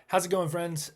How's it going, friends?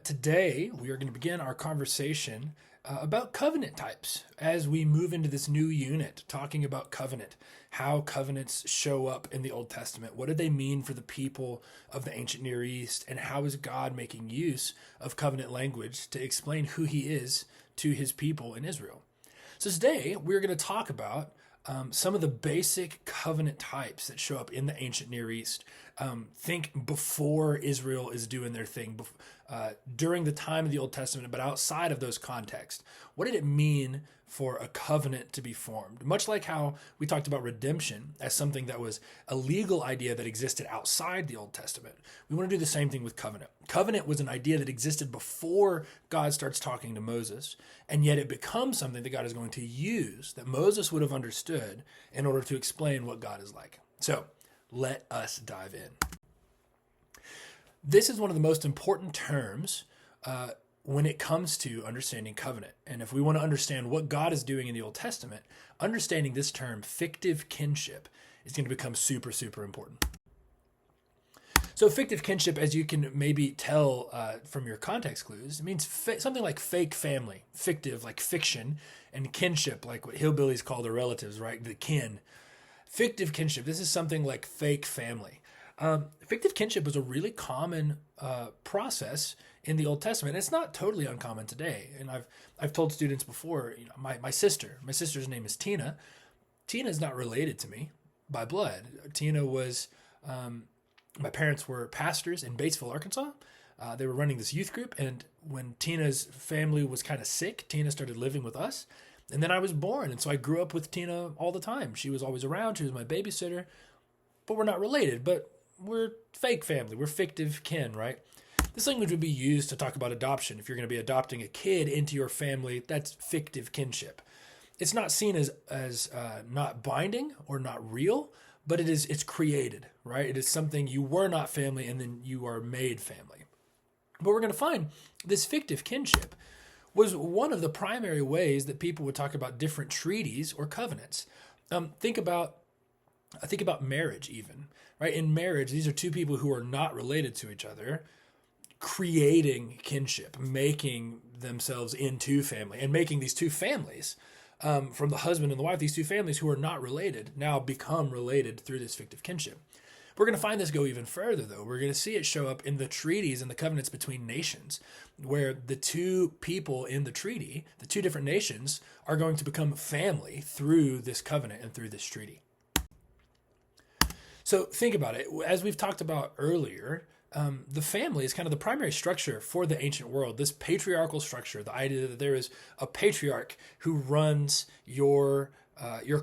Today we are going to begin our conversation about covenant types as we move into this new unit, talking about covenant, how covenants show up in the Old Testament. What do they mean for the people of the ancient Near East, and how is God making use of covenant language to explain who he is to his people in Israel? So today we're going to talk about some of the basic covenant types that show up in the ancient Near East. Think before Israel is doing their thing, during the time of the Old Testament, but outside of those contexts. What did it mean for a covenant to be formed? Much like how we talked about redemption as something that was a legal idea that existed outside the Old Testament, we want to do the same thing with covenant. Covenant was an idea that existed before God starts talking to Moses, and yet it becomes something that God is going to use, that Moses would have understood in order to explain what God is like. So let us dive in. This is one of the most important terms when it comes to understanding covenant. And if we want to understand what God is doing in the Old Testament, understanding this term, fictive kinship, is going to become super, super important. So fictive kinship, as you can maybe tell from your context clues, it means something like fake family, fictive like fiction, and kinship like what hillbillies call their relatives, right? The kin. Fictive kinship, this is something like fake family. Fictive kinship was a really common process in the Old Testament. It's not totally uncommon today. And I've told students before, my sister's name is Tina. Tina is not related to me by blood. Tina was, my parents were pastors in Batesville, Arkansas. They were running this youth group. And when Tina's family was kind of sick, Tina started living with us. And then I was born. And so I grew up with Tina all the time. She was always around. She was my babysitter. But we're not related. But we're fake family. We're fictive kin, right? This language would be used to talk about adoption. If you're going to be adopting a kid into your family, that's fictive kinship. It's not seen as not binding or not real, but it's created, right? It is something you were not family and then you are made family. But we're going to find this fictive kinship was one of the primary ways that people would talk about different treaties or covenants. Think about marriage even, right? In marriage, these are two people who are not related to each other, creating kinship, making themselves into family, and making these two families, from the husband and the wife, these two families who are not related now become related through this fictive kinship. We're going to find this go even further, though. We're going to see it show up in the treaties and the covenants between nations, where the two people in the treaty, the two different nations, are going to become family through this covenant and through this treaty. So think about it. As we've talked about earlier, the family is kind of the primary structure for the ancient world, this patriarchal structure, the idea that there is a patriarch who runs your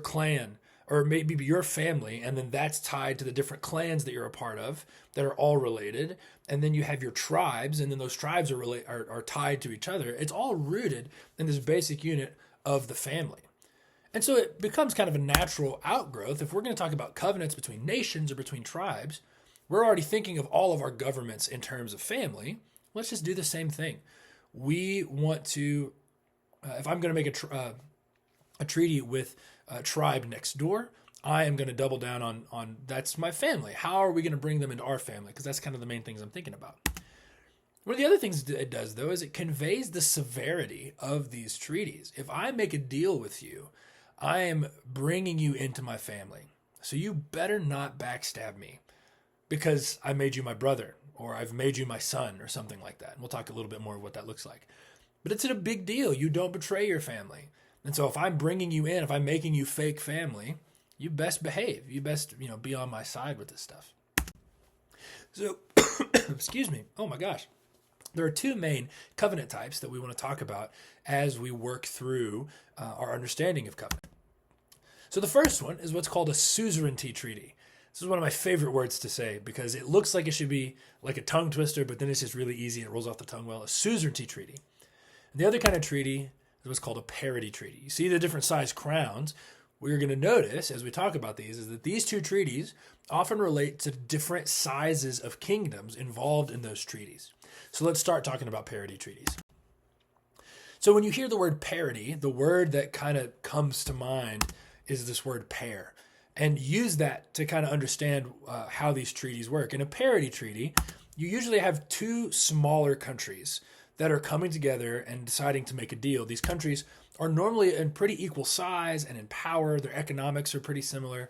clan, or maybe your family, and then that's tied to the different clans that you're a part of that are all related. And then you have your tribes, and then those tribes are tied to each other. It's all rooted in this basic unit of the family. And so it becomes kind of a natural outgrowth. If we're going to talk about covenants between nations or between tribes, we're already thinking of all of our governments in terms of family. Let's just do the same thing. We want to, if I'm going to make a treaty with a tribe next door, I am going to double down on that's my family. How are we going to bring them into our family? Because that's kind of the main things I'm thinking about. One of the other things it does, though, is it conveys the severity of these treaties. If I make a deal with you, I am bringing you into my family. So you better not backstab me because I made you my brother, or I've made you my son, or something like that. And we'll talk a little bit more of what that looks like. But it's a big deal. You don't betray your family. And so if I'm bringing you in, if I'm making you fake family, you best behave. You best, be on my side with this stuff. So, excuse me. Oh my gosh. There are two main covenant types that we want to talk about as we work through our understanding of covenant. So the first one is what's called a suzerainty treaty. This is one of my favorite words to say because it looks like it should be like a tongue twister, but then it's just really easy and it rolls off the tongue well. A suzerainty treaty. And the other kind of treaty is what's called a parity treaty. You see the different size crowns. What you're going to notice as we talk about these is that these two treaties often relate to different sizes of kingdoms involved in those treaties. So let's start talking about parity treaties. So when you hear the word parity, the word that kind of comes to mind is this word pair. And use that to kind of understand how these treaties work. In a parity treaty, you usually have two smaller countries that are coming together and deciding to make a deal. These countries are normally in pretty equal size and in power. Their economics are pretty similar.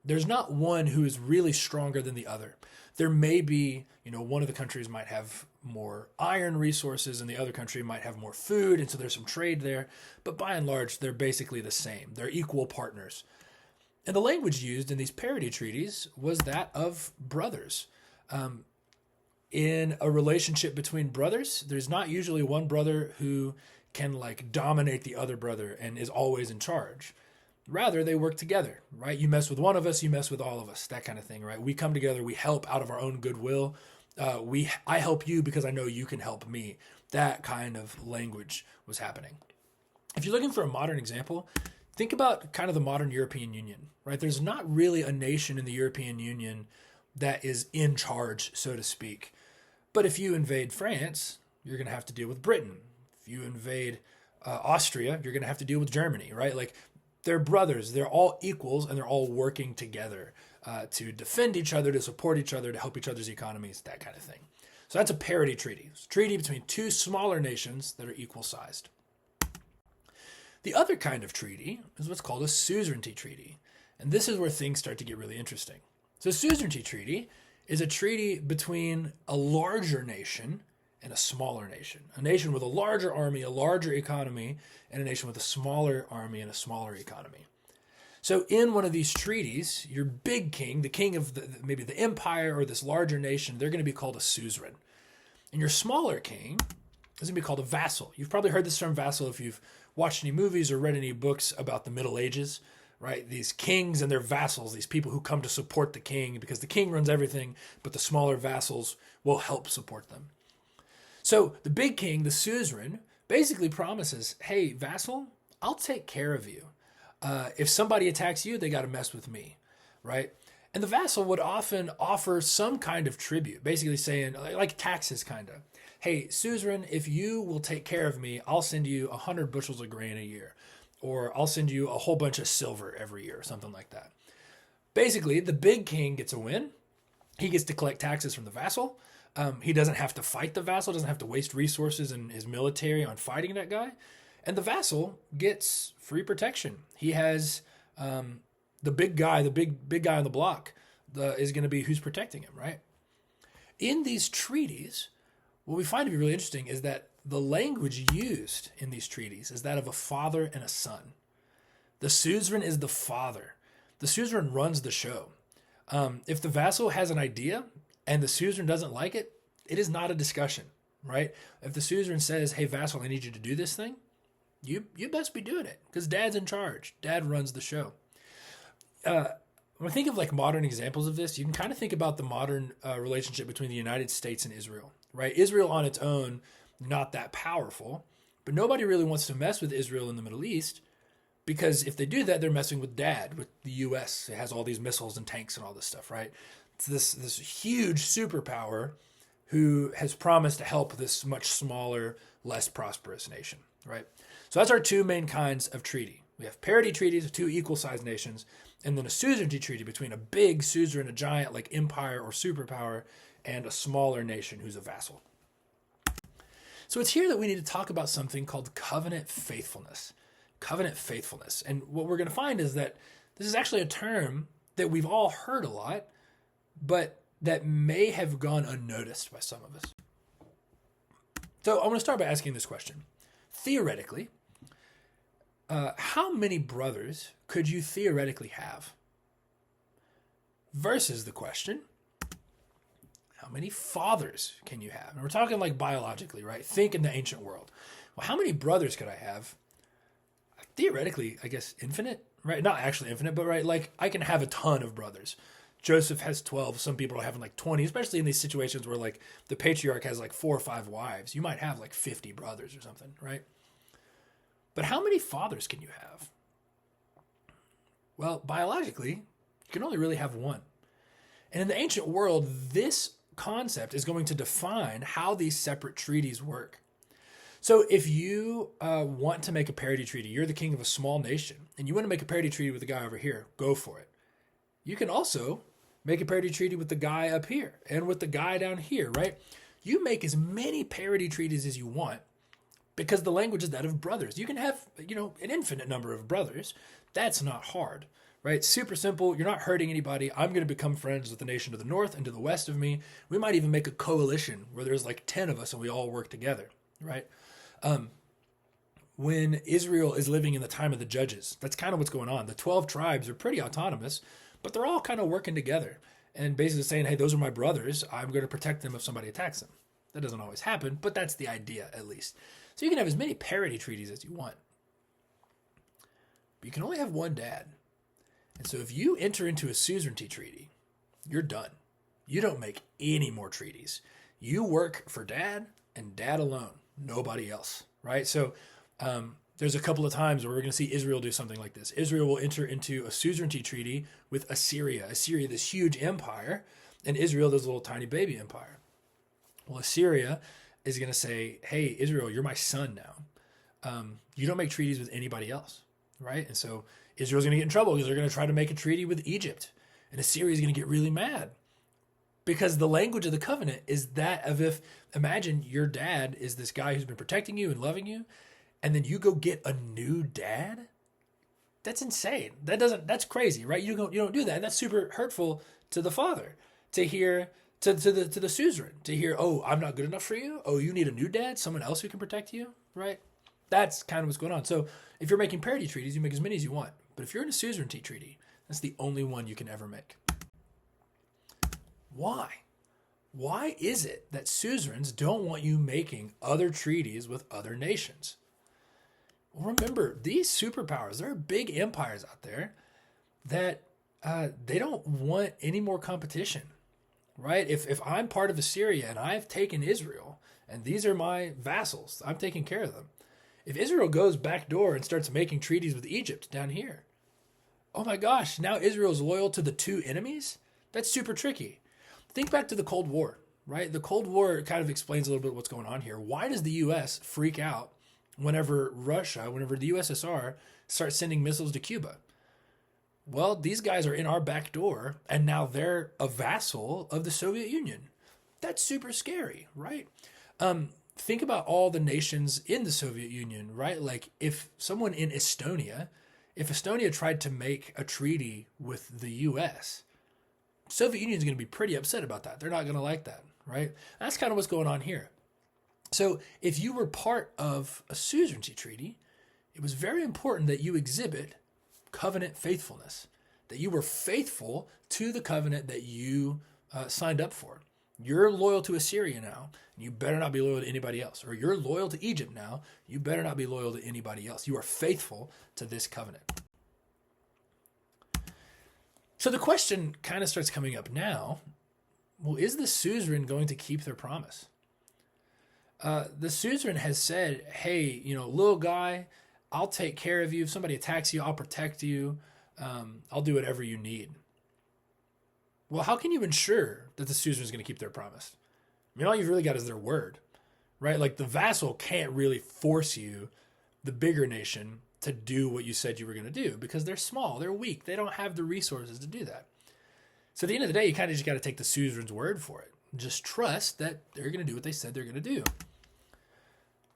There's not one who is really stronger than the other. There may be, one of the countries might have more iron resources and the other country might have more food, and so there's some trade there. But by and large, they're basically the same. They're equal partners. And the language used in these parity treaties was that of brothers. In a relationship between brothers, there's not usually one brother who can dominate the other brother and is always in charge. Rather, they work together, right? You mess with one of us, you mess with all of us, that kind of thing, right? We come together, we help out of our own goodwill. I help you because I know you can help me. That kind of language was happening. If you're looking for a modern example, think about kind of the modern European Union, right? There's not really a nation in the European Union that is in charge, so to speak. But if you invade France, you're going to have to deal with Britain. If you invade Austria, you're going to have to deal with Germany, right? They're brothers. They're all equals, and they're all working together to defend each other, to support each other, to help each other's economies, that kind of thing. So that's a parity treaty. It's a treaty between two smaller nations that are equal sized. The other kind of treaty is what's called a suzerainty treaty. And this is where things start to get really interesting. So a suzerainty treaty is a treaty between a larger nation and a smaller nation. A nation with a larger army, a larger economy, and a nation with a smaller army and a smaller economy. So in one of these treaties, your big king, the king of maybe the empire or this larger nation, they're going to be called a suzerain. And your smaller king is going to be called a vassal. You've probably heard this term vassal if you've watched any movies or read any books about the Middle Ages, right? These kings and their vassals, these people who come to support the king because the king runs everything, but the smaller vassals will help support them. So the big king, the suzerain, basically promises, hey, vassal, I'll take care of you. If somebody attacks you, they got to mess with me, right? And the vassal would often offer some kind of tribute, basically saying, like taxes kind of. Hey, suzerain, if you will take care of me, I'll send you 100 bushels of grain a year, or I'll send you a whole bunch of silver every year, or something like that. Basically, the big king gets a win. He gets to collect taxes from the vassal. He doesn't have to fight the vassal, doesn't have to waste resources in his military on fighting that guy. And the vassal gets free protection. He has the big guy, the big guy on the block is going to be who's protecting him, right? In these treaties, what we find to be really interesting is that the language used in these treaties is that of a father and a son. The suzerain is the father. The suzerain runs the show. If the vassal has an idea and the suzerain doesn't like it, it is not a discussion, right? If the suzerain says, hey, vassal, I need you to do this thing, you best be doing it because dad's in charge. Dad runs the show. When I think of modern examples of this, you can kind of think about the modern relationship between the United States and Israel, right? Israel on its own, not that powerful, but nobody really wants to mess with Israel in the Middle East because if they do that, they're messing with dad, with the U.S. It has all these missiles and tanks and all this stuff, right? It's this huge superpower who has promised to help this much smaller, less prosperous nation, right? So that's our two main kinds of treaty. We have parity treaties of two equal-sized nations, and then a suzerainty treaty between a big suzerain, a giant like empire or superpower, and a smaller nation who's a vassal. So it's here that we need to talk about something called covenant faithfulness. Covenant faithfulness. And what we're going to find is that this is actually a term that we've all heard a lot, but that may have gone unnoticed by some of us. So I want to start by asking this question. Theoretically, how many brothers could you theoretically have? Versus the question, how many fathers can you have? And we're talking biologically, right? Think in the ancient world. Well, how many brothers could I have? Theoretically, I guess infinite, right? Not actually infinite, but right, I can have a ton of brothers. Joseph has 12. Some people are having 20, especially in these situations where the patriarch has 4 or 5 wives. You might have 50 brothers or something, right? But how many fathers can you have? Well, biologically, you can only really have one. And in the ancient world, this concept is going to define how these separate treaties work. So if you want to make a parity treaty, you're the king of a small nation, and you want to make a parity treaty with the guy over here, go for it. You can also Make a parity treaty with the guy up here and with the guy down here, right? You make as many parity treaties as you want because the language is that of brothers. You can have, an infinite number of brothers. That's not hard, right? Super simple. You're not hurting anybody. I'm going to become friends with the nation to the north and to the west of me. We might even make a coalition where there's like 10 of us and we all work together, right? When Israel is living in the time of the judges, that's kind of what's going on. The 12 tribes are pretty autonomous, but they're all kind of working together and basically saying, hey, those are my brothers. I'm going to protect them if somebody attacks them. That doesn't always happen, but that's the idea at least. So you can have as many parity treaties as you want. But you can only have one dad. And so if you enter into a suzerainty treaty, you're done. You don't make any more treaties. You work for dad and dad alone, nobody else, right? So there's a couple of times where we're going to see Israel do something like this. Israel will enter into a suzerainty treaty with Assyria. Assyria, this huge empire, and Israel, this little tiny baby empire. Well, Assyria is going to say, hey, Israel, you're my son now. You don't make treaties with anybody else, right? And so Israel's going to get in trouble because they're going to try to make a treaty with Egypt. And Assyria is going to get really mad because the language of the covenant is that of if, imagine your dad is this guy who's been protecting you and loving you, and then you go get a new dad. That's insane. That's crazy, right? You don't do that. And that's super hurtful to the father to hear, to the suzerain, to hear, oh, I'm not good enough for you. Oh, you need a new dad, someone else who can protect you, right? That's kind of what's going on. So if you're making parity treaties, you make as many as you want. But if you're in a suzerainty treaty, that's the only one you can ever make. Why? Why is it that suzerains don't want you making other treaties with other nations? Well, remember, these superpowers, there are big empires out there that they don't want any more competition, right? If I'm part of Assyria and I've taken Israel, and these are my vassals, I'm taking care of them. If Israel goes backdoor and starts making treaties with Egypt down here, oh my gosh, now Israel's loyal to the two enemies? That's super tricky. Think back to the Cold War, right? The Cold War kind of explains a little bit what's going on here. Why does the U.S. freak out whenever the USSR starts sending missiles to Cuba? Well, these guys are in our back door, and now they're a vassal of the Soviet Union. That's super scary, right? Think about all the nations in the Soviet Union, right? Like if someone in Estonia, if Estonia tried to make a treaty with the U.S., Soviet Union is going to be pretty upset about that. They're not going to like that, right? That's kind of what's going on here. So if you were part of a suzerainty treaty, it was very important that you exhibit covenant faithfulness, that you were faithful to the covenant that you signed up for. You're loyal to Assyria now, and you better not be loyal to anybody else. Or you're loyal to Egypt now, you better not be loyal to anybody else. You are faithful to this covenant. So the question kind of starts coming up now, well, is the suzerain going to keep their promise? The suzerain has said, hey, little guy, I'll take care of you. If somebody attacks you, I'll protect you. I'll do whatever you need. Well, how can you ensure that the suzerain is going to keep their promise? I mean, all you've really got is their word, right? Like the vassal can't really force you, the bigger nation, to do what you said you were going to do because they're small, they're weak, they don't have the resources to do that. So at the end of the day, you kind of just got to take the suzerain's word for it. Just trust that they're going to do what they said they're going to do.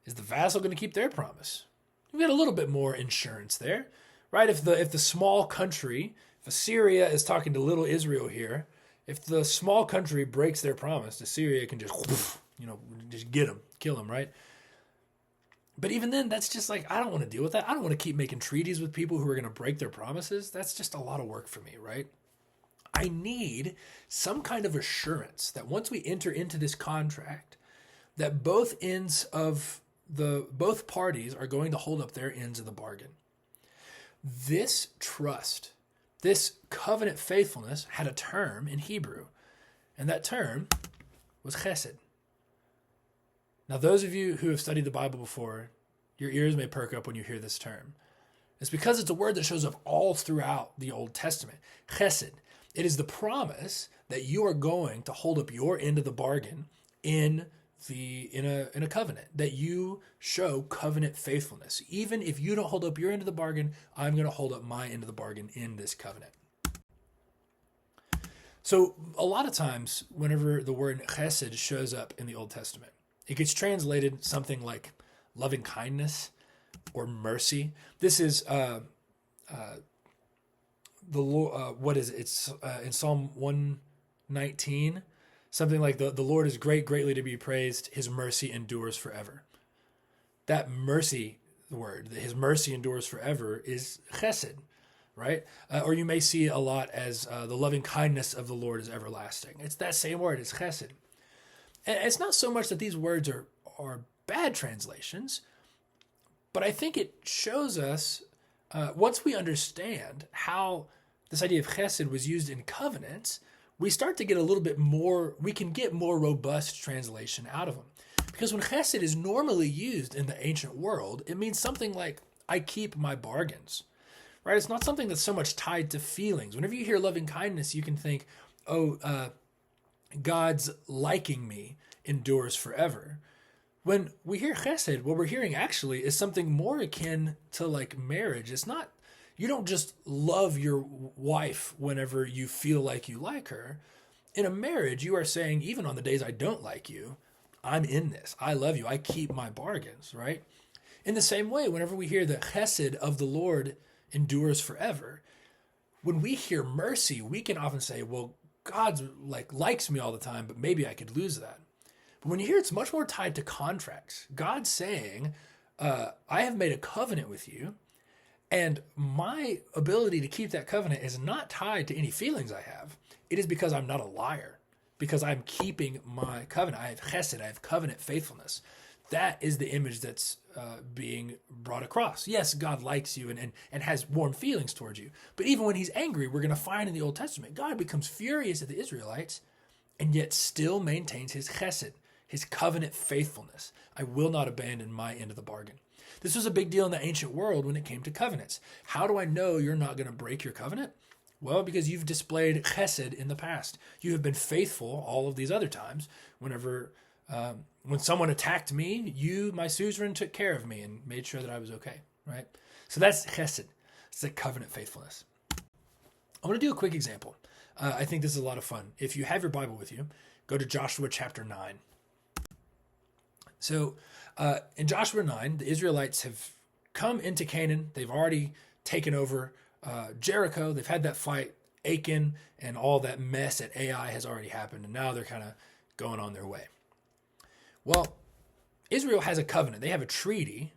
Is the vassal going to keep their promise? You get a little bit more insurance there, right? If the small country, if Assyria is talking to little Israel here, if the small country breaks their promise, Assyria can just, just get them, kill them, right? But even then, that's just like, I don't want to deal with that. I don't want to keep making treaties with people who are going to break their promises. That's just a lot of work for me, right? I need some kind of assurance that once we enter into this contract, that both parties are going to hold up their ends of the bargain. This trust, this covenant faithfulness had a term in Hebrew, and that term was chesed. Now, those of you who have studied the Bible before, your ears may perk up when you hear this term. It's because it's a word that shows up all throughout the Old Testament. Chesed. It is the promise that you are going to hold up your end of the bargain in a covenant, that you show covenant faithfulness. Even if you don't hold up your end of the bargain, I'm going to hold up my end of the bargain in this covenant. So a lot of times, whenever the word chesed shows up in the Old Testament, it gets translated something like loving kindness or mercy. This is the what is it? It's in Psalm 119, something like the Lord is great, greatly to be praised. His mercy endures forever. That mercy word, his mercy endures forever, is chesed, right? Or you may see it a lot as the loving kindness of the Lord is everlasting. It's that same word, it's chesed. And it's not so much that these words are bad translations, but I think it shows us, once we understand how this idea of chesed was used in covenants, we start to get a little bit more, we can get more robust translation out of them. Because when chesed is normally used in the ancient world, it means something like, I keep my bargains, right? It's not something that's so much tied to feelings. Whenever you hear loving kindness, you can think, God's liking me endures forever. When we hear chesed, what we're hearing actually is something more akin to like marriage. It's not, you don't just love your wife whenever you feel like you like her. In a marriage, you are saying, even on the days I don't like you, I'm in this. I love you. I keep my bargains, right? In the same way, whenever we hear the chesed of the Lord endures forever, when we hear mercy, we can often say, well, God's likes me all the time, but maybe I could lose that. But when you hear it's much more tied to contracts, God's saying, I have made a covenant with you, and my ability to keep that covenant is not tied to any feelings I have. It is because I'm not a liar, because I'm keeping my covenant. I have chesed, I have covenant faithfulness. That is the image that's being brought across. Yes, God likes you and has warm feelings towards you. But even when he's angry, we're going to find in the Old Testament, God becomes furious at the Israelites and yet still maintains his chesed, his covenant faithfulness. I will not abandon my end of the bargain. This was a big deal in the ancient world when it came to covenants. How do I know you're not going to break your covenant? Well, because you've displayed chesed in the past. You have been faithful all of these other times. When someone attacked me, you, my suzerain, took care of me and made sure that I was okay, right? So that's chesed. It's the covenant faithfulness. I want to do a quick example. I think this is a lot of fun. If you have your Bible with you, go to Joshua chapter 9. So in Joshua 9, the Israelites have come into Canaan. They've already taken over Jericho. They've had that fight. Achan and all that mess at Ai has already happened. And now they're kind of going on their way. Well, Israel has a covenant. They have a treaty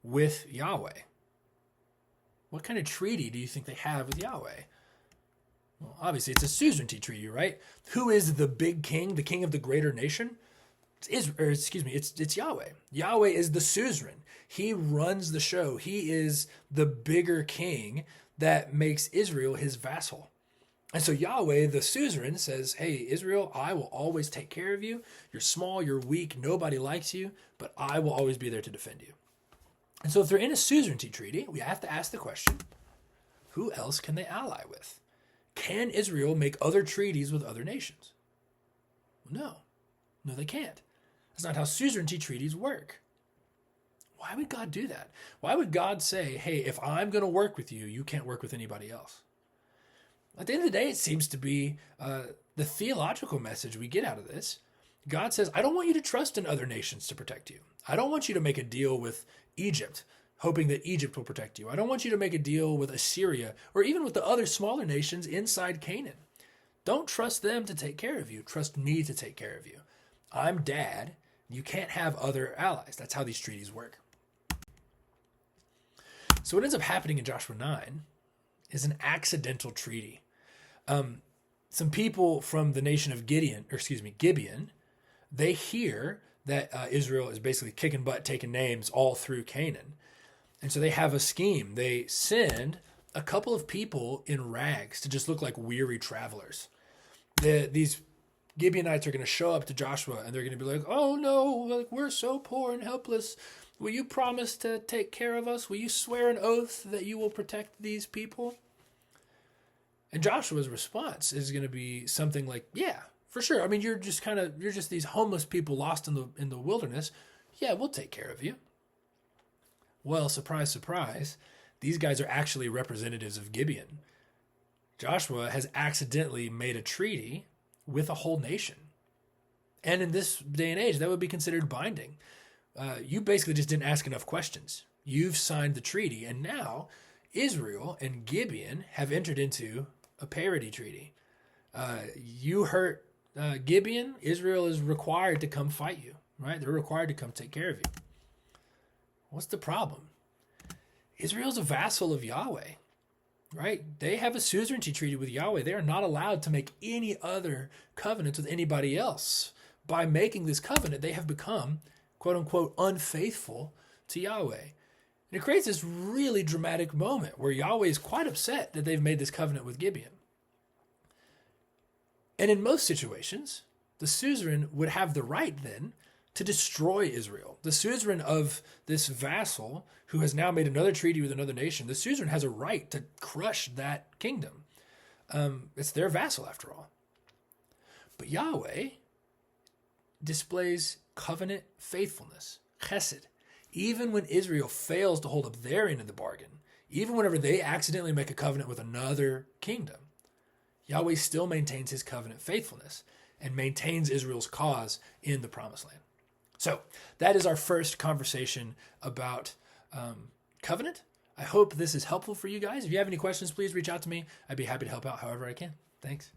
with Yahweh. What kind of treaty do you think they have with Yahweh? Well, obviously, it's a suzerainty treaty, right? Who is the big king, the king of the greater nation? It's Yahweh. Yahweh is the suzerain. He runs the show. He is the bigger king that makes Israel his vassal. And so Yahweh, the suzerain, says, hey, Israel, I will always take care of you. You're small, you're weak, nobody likes you, but I will always be there to defend you. And so if they're in a suzerainty treaty, we have to ask the question, who else can they ally with? Can Israel make other treaties with other nations? No. No, they can't. That's not how suzerainty treaties work. Why would God do that? Why would God say, hey, if I'm going to work with you, you can't work with anybody else? At the end of the day, it seems to be the theological message we get out of this. God says, I don't want you to trust in other nations to protect you. I don't want you to make a deal with Egypt, hoping that Egypt will protect you. I don't want you to make a deal with Assyria or even with the other smaller nations inside Canaan. Don't trust them to take care of you. Trust me to take care of you. I'm dad. You can't have other allies. That's how these treaties work. So what ends up happening in Joshua 9 is an accidental treaty. Some people from the nation of Gibeon, they hear that Israel is basically kicking butt, taking names all through Canaan. And so they have a scheme. They send a couple of people in rags to just look like weary travelers. These Gibeonites are going to show up to Joshua and they're going to be like, oh no, like we're so poor and helpless. Will you promise to take care of us? Will you swear an oath that you will protect these people? And Joshua's response is going to be something like, yeah, for sure. I mean, you're just these homeless people lost in the wilderness. Yeah, we'll take care of you. Well, surprise, surprise. These guys are actually representatives of Gibeon. Joshua has accidentally made a treaty with a whole nation. And in this day and age, that would be considered binding. You basically just didn't ask enough questions. You've signed the treaty, and now Israel and Gibeon have entered into a parity treaty. You hurt Gibeon, Israel is required to come fight you, right? They're required to come take care of you. What's the problem? Israel's a vassal of Yahweh, right? They have a suzerainty treaty with Yahweh. They are not allowed to make any other covenants with anybody else. By making this covenant, they have become, quote unquote, unfaithful to Yahweh. And it creates this really dramatic moment where Yahweh is quite upset that they've made this covenant with Gibeon. And in most situations, the suzerain would have the right then to destroy Israel. The suzerain of this vassal who has now made another treaty with another nation, the suzerain has a right to crush that kingdom. It's their vassal after all. But Yahweh displays covenant faithfulness, chesed, even when Israel fails to hold up their end of the bargain, even whenever they accidentally make a covenant with another kingdom. Yahweh still maintains his covenant faithfulness and maintains Israel's cause in the promised land. So that is our first conversation about covenant. I hope this is helpful for you guys. If you have any questions, please reach out to me. I'd be happy to help out however I can. Thanks.